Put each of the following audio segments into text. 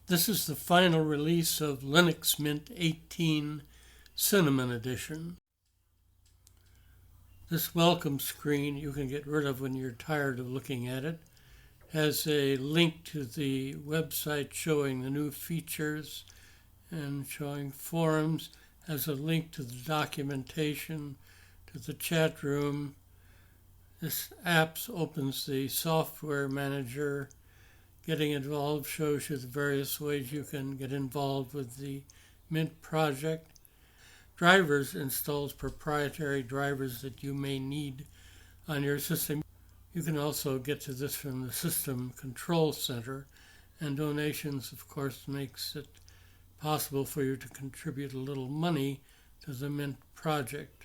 This is the final release of Linux Mint 18 Cinnamon Edition. This welcome screen you can get rid of when you're tired of looking at it. Has a link to the website showing the new features and showing forums. Has a link to the documentation, to the chat room. This app opens the software manager. Getting involved shows you the various ways you can get involved with the Mint project. Drivers installs proprietary drivers that you may need on your system. You can also get to this from the System Control Center, and donations, of course, makes it possible for you to contribute a little money to the Mint project.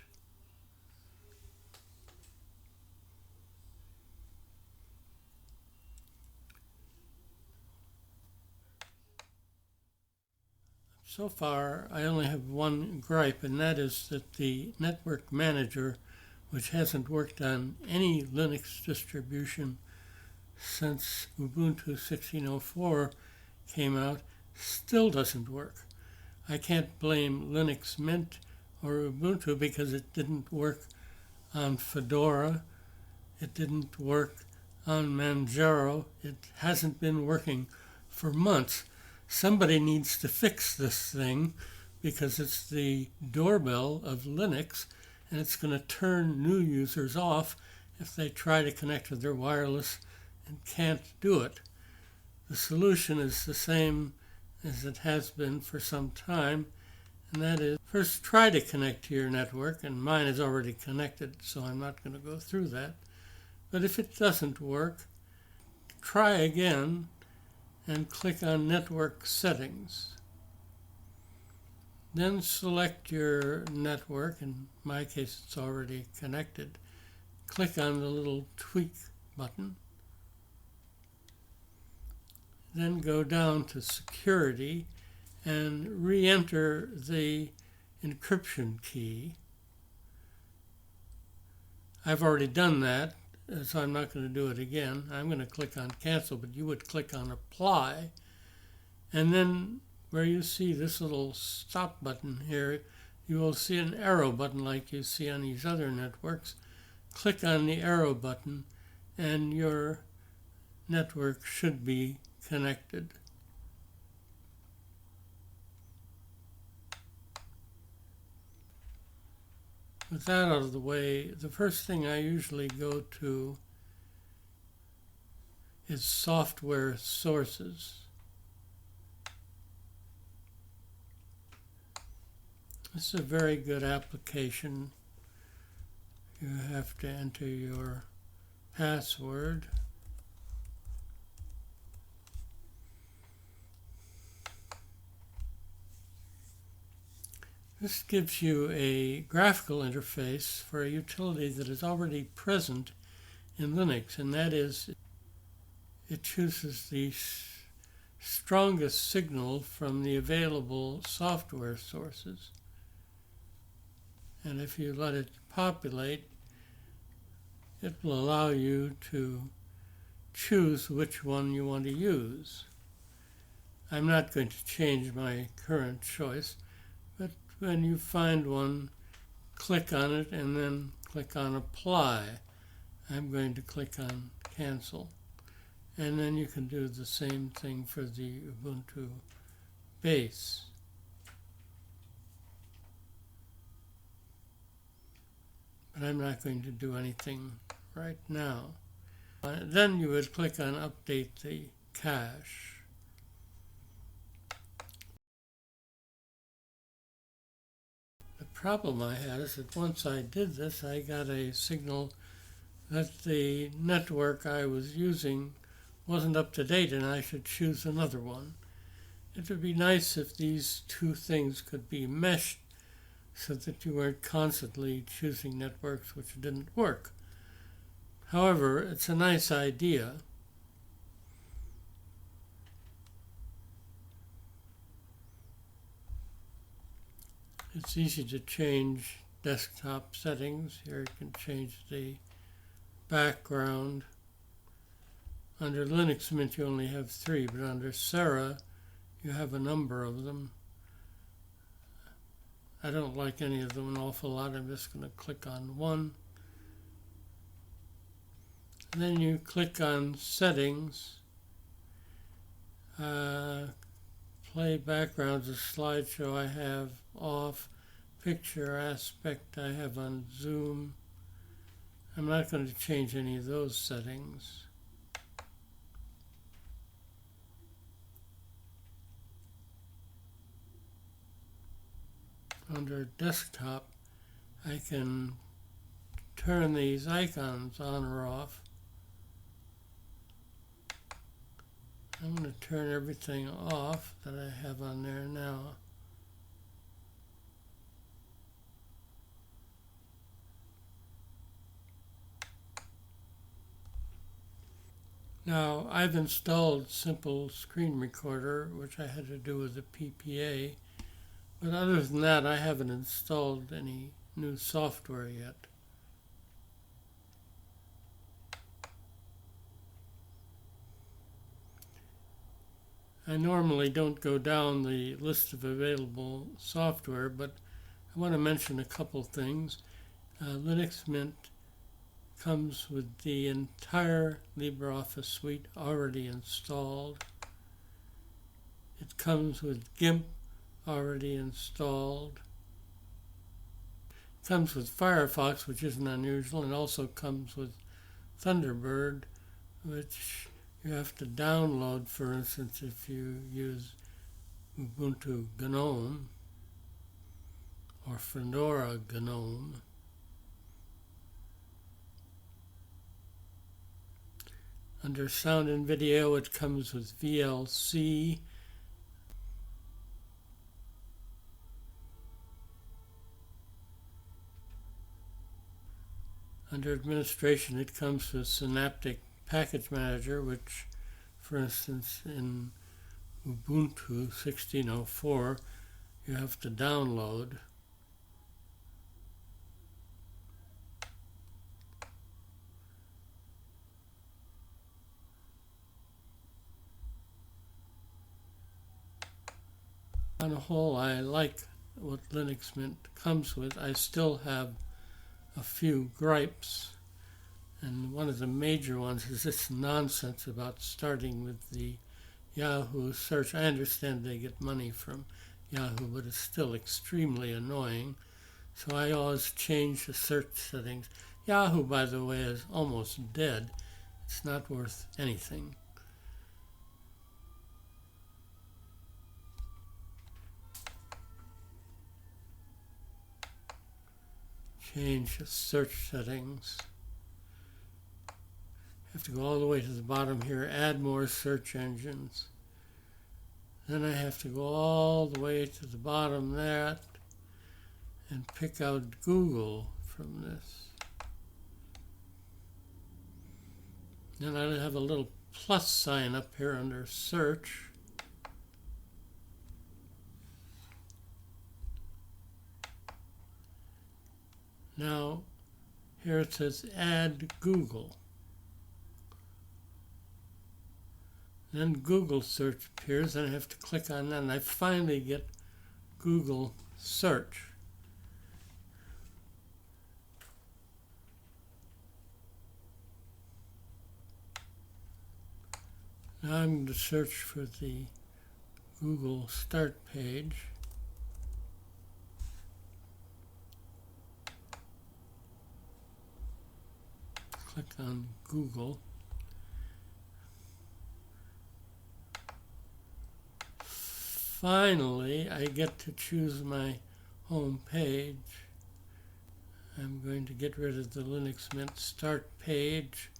So far, I only have one gripe, and that is that the Network Manager, which hasn't worked on any Linux distribution since Ubuntu 16.04 came out, still doesn't work. I can't blame Linux Mint or Ubuntu because it didn't work on Fedora. It didn't work on Manjaro. It hasn't been working for months. Somebody needs to fix this thing because it's the doorbell of Linux, and it's going to turn new users off if they try to connect with their wireless and can't do it. The solution is the same as it has been for some time, and that is first try to connect to your network, and mine is already connected, so I'm not going to go through that. But if it doesn't work, try again and click on Network Settings. Then select your network. In my case, it's already connected. Click on the little tweak button. Then go down to Security and re-enter the encryption key. I've already done that, so I'm not going to do it again. I'm going to click on Cancel, but you would click on Apply. And then where you see this little stop button here, you will see an arrow button like you see on these other networks. Click on the arrow button and your network should be connected. With that out of the way, the first thing I usually go to is software sources. This is a very good application. You have to enter your password. This gives you a graphical interface for a utility that is already present in Linux, and that is it chooses the strongest signal from the available software sources. And if you let it populate, it will allow you to choose which one you want to use. I'm not going to change my current choice, but when you find one, click on it and then click on Apply. I'm going to click on Cancel. And then you can do the same thing for the Ubuntu base. But I'm not going to do anything right now. Then you would click on Update the cache. The problem I had is that once I did this, I got a signal that the network I was using wasn't up to date and I should choose another one. It would be nice if these two things could be meshed so that you weren't constantly choosing networks which didn't work. However, it's a nice idea. It's easy to change desktop settings. Here you can change the background Under Linux Mint you only have 3, but under Sarah you have a number of them. I don't like any of them an awful lot. I'm just going to click on one. And then you click on Settings. Play backgrounds, a slideshow I have off. Picture aspect I have on Zoom. I'm not going to change any of those settings. Under Desktop, I can turn these icons on or off. I'm going to turn everything off that I have on there now. Now, I've installed Simple Screen Recorder, which I had to do with the PPA. But other than that, I haven't installed any new software yet. I normally don't go down the list of available software, but I want to mention a couple things. Linux Mint comes with the entire LibreOffice suite already installed. It comes with GIMP already installed. It comes with Firefox, which isn't unusual, and also comes with Thunderbird, which you have to download, for instance, if you use Ubuntu GNOME or Fedora GNOME. Under Sound and Video, it comes with VLC. Under Administration, it comes with Synaptic Package Manager, which, for instance, in Ubuntu 16.04, you have to download. On the whole, I like what Linux Mint comes with. I still have a few gripes, and one of the major ones is this nonsense about starting with the Yahoo search. I understand they get money from Yahoo, but it's still extremely annoying, so I always change the search settings. Yahoo, by the way, is almost dead. It's not worth anything. Change the search settings. Have to go all the way to the bottom here, add more search engines. Then I have to go all the way to the bottom there and pick out Google from this. Then I have a little plus sign up here under search. Now, here it says Add Google. Then Google search appears, and I have to click on that, and I finally get Google search. Now I'm going to search for the Google Start page. Click on Google. Finally, I get to choose my home page. I'm going to get rid of the Linux Mint Start page,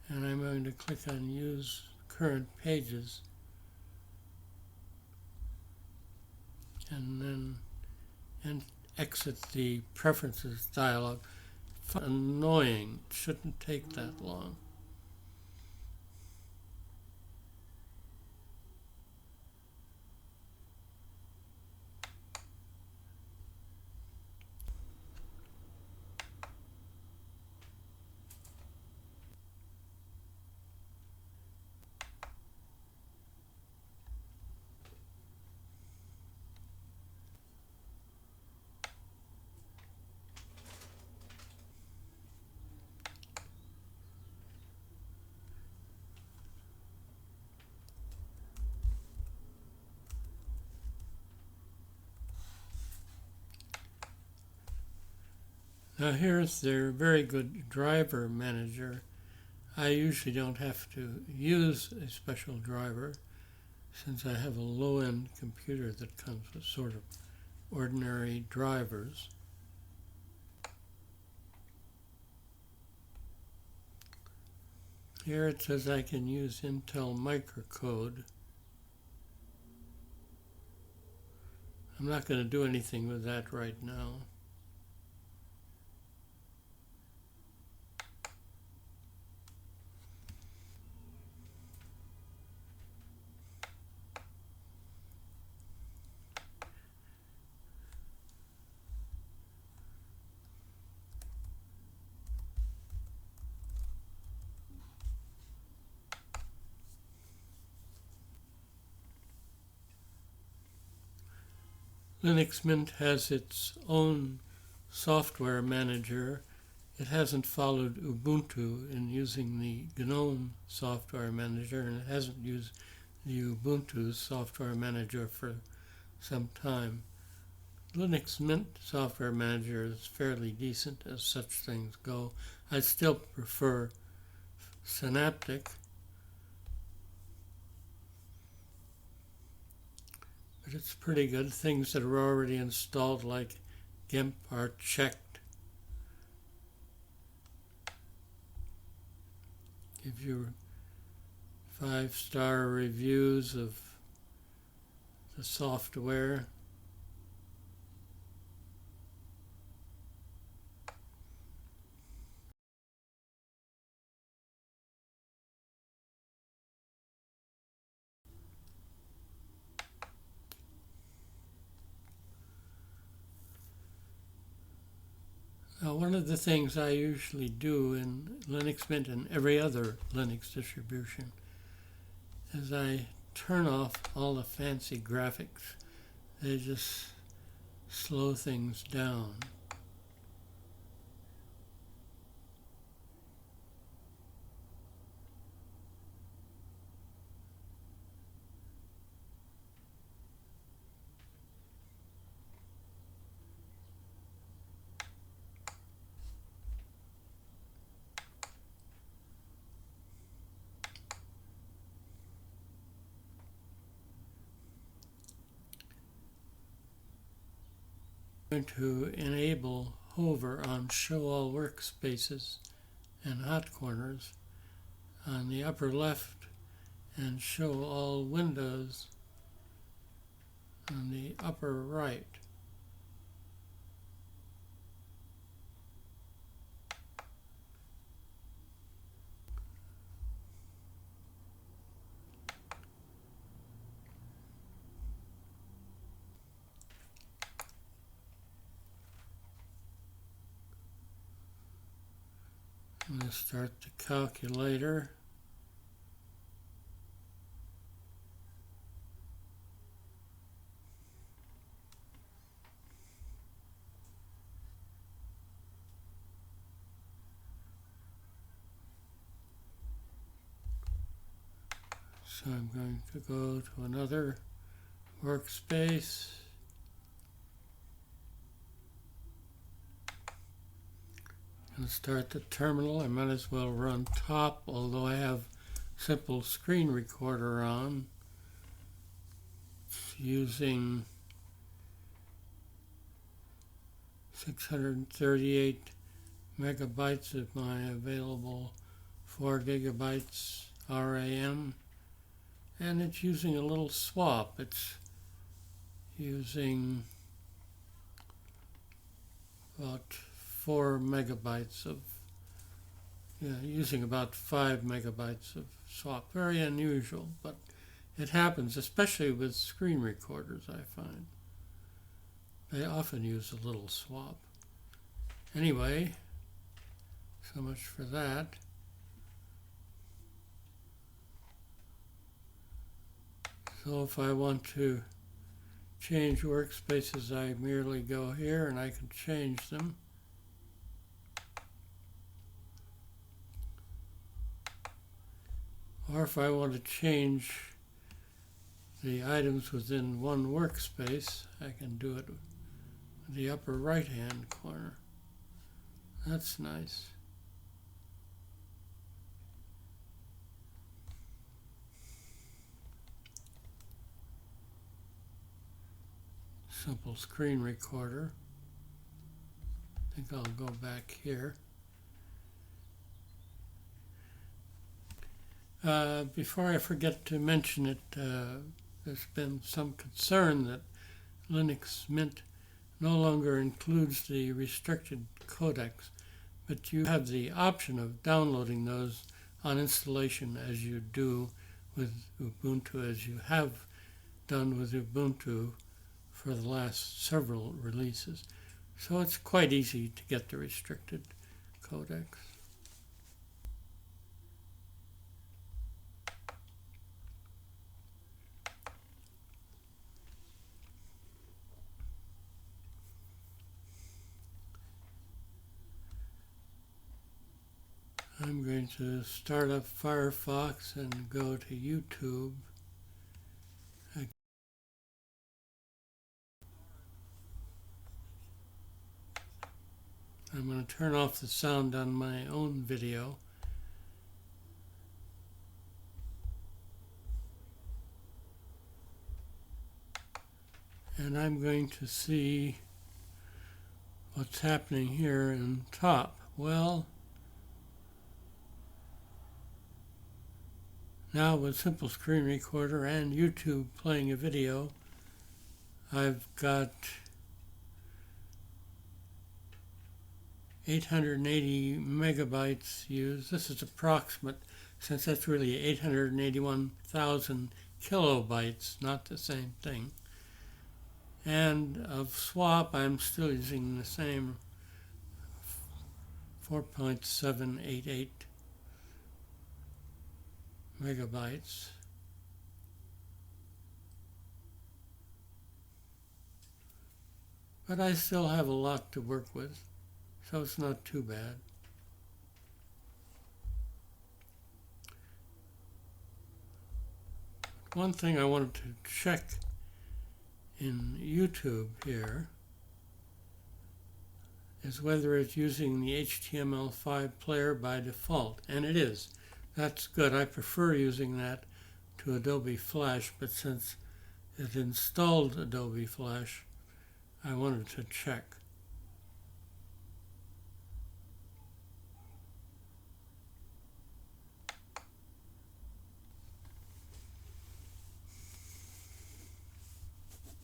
and I'm going to click on Use Current Pages, and then exit the Preferences dialog. Annoying. It shouldn't take that long. Now here's their very good driver manager. I usually don't have to use a special driver since I have a low-end computer that comes with sort of ordinary drivers. Here it says I can use Intel microcode. I'm not going to do anything with that right now. Linux Mint has its own software manager. It hasn't followed Ubuntu in using the GNOME software manager, and it hasn't used the Ubuntu software manager for some time. Linux Mint software manager is fairly decent as such things go. I still prefer Synaptic, but it's pretty good. Things that are already installed like GIMP are checked. Give you 5-star reviews of the software. Now, one of the things I usually do in Linux Mint and every other Linux distribution is I turn off all the fancy graphics. They just slow things down. I'm going to enable hover on show all workspaces and hot corners on the upper left and show all windows on the upper right. I'm going to start the calculator. So I'm going to go to another workspace. And start the terminal. I might as well run top, although I have simple screen recorder on. It's using 638 megabytes of my available 4 gigabytes RAM, and it's using a little swap. It's using about 4 megabytes of, using about 5 megabytes of swap. Very unusual, but it happens, especially with screen recorders, I find. They often use a little swap. Anyway, so much for that. So if I want to change workspaces, I merely go here and I can change them. Or if I want to change the items within one workspace, I can do it with the upper right-hand corner. That's nice. Simple screen recorder. I think I'll go back here. Before I forget to mention it, there's been some concern that Linux Mint no longer includes the restricted codecs, but you have the option of downloading those on installation as you do with Ubuntu, as you have done with Ubuntu for the last several releases. So it's quite easy to get the restricted codecs. I'm going to start up Firefox and go to YouTube. I'm going to turn off the sound on my own video. And I'm going to see what's happening here in top. Well, now with Simple Screen Recorder and YouTube playing a video, I've got 880 megabytes used. This is approximate, since that's really 881,000 kilobytes, not the same thing. And of swap, I'm still using the same 4.788 megabytes. But I still have a lot to work with, so it's not too bad. One thing I wanted to check in YouTube here is whether it's using the HTML5 player by default, and it is. That's good. I prefer using that to Adobe Flash, but since it installed Adobe Flash, I wanted to check.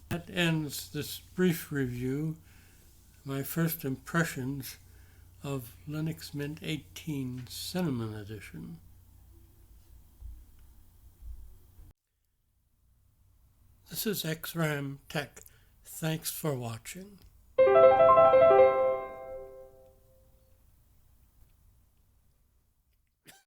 That ends this brief review, my first impressions of Linux Mint 18 Cinnamon Edition. This is XRAM Tech. Thanks for watching.